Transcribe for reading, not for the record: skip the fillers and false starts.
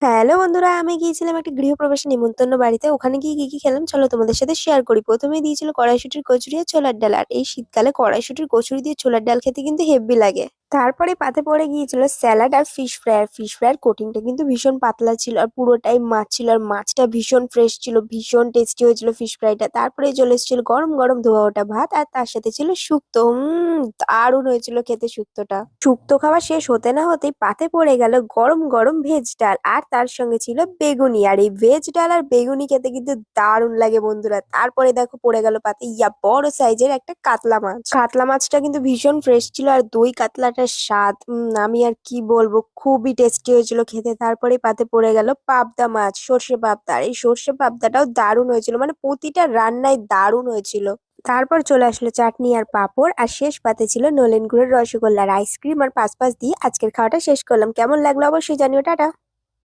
Hello বন্ধুরা, আমি গিয়েছিলাম একটা গৃহপ্রবেশে নিমন্ত্রণ বাড়িতে। ওখানে গিয়ে কি খেলাম চলো তোমাদের সাথে শেয়ার করি। প্রথমেই দিয়েছিল কড়াইশুঁটির কচুরি আর ছোলার ডাল। আর এই শীতকালে কড়াইশুঁটির কচুরি দিয়ে ছোলার ডাল খেতে কিন্তু হেব্বি লাগে। তারপরে পাতে পড়ে গিয়েছিল স্যালাড আর ফিশ ফ্রাই। আর ফিশ ফ্রাইয়ের কোটিংটা কিন্তু ভীষণ পাতলা ছিল আর পুরোটাই মাছ ছিল। আর মাছটা ভীষণ ফ্রেশ ছিল, ভীষণ টেস্টি হয়েছিল ফিশ ফ্রাইটা। তারপরে চলে এসেছিল গরম গরম ধোয়া ওঠা ভাত আর তার সাথে ছিল শুক্তো। দারুণ হয়েছিল খেতে শুক্তোটা। শুক্তো খাওয়া শেষ হতে না হতেই পাতে পড়ে গেল গরম গরম ভেজ ডাল আর তার সঙ্গে ছিল বেগুনি। আর এই ভেজ ডাল আর বেগুনি খেতে কিন্তু দারুণ লাগে বন্ধুরা। তারপরে দেখো পড়ে গেল পাতে বড় সাইজের একটা কাতলা মাছ। কাতলা মাছটা কিন্তু ভীষণ ফ্রেশ ছিল আর দই কাতলাটার স্বাদ আমি আর কি বলবো, খুবই টেস্টি হয়েছিল খেতে। তারপরে পাতে পড়ে গেল পাবদা মাছ, সর্ষে পাবদা। আর এই সর্ষে পাবদাটাও দারুণ হয়েছিল, মানে প্রতিটা রান্নায় দারুণ হয়েছিল। তারপর চলে আসলো চাটনি আর পাঁপড় আর শেষ পাতে ছিল নলেন গুড়ের রসগোল্লা আর আইসক্রিম। আর পাঁচ দিয়ে আজকের খাওয়াটা শেষ করলাম। কেমন লাগলো অবশ্যই জানিও। টাটা।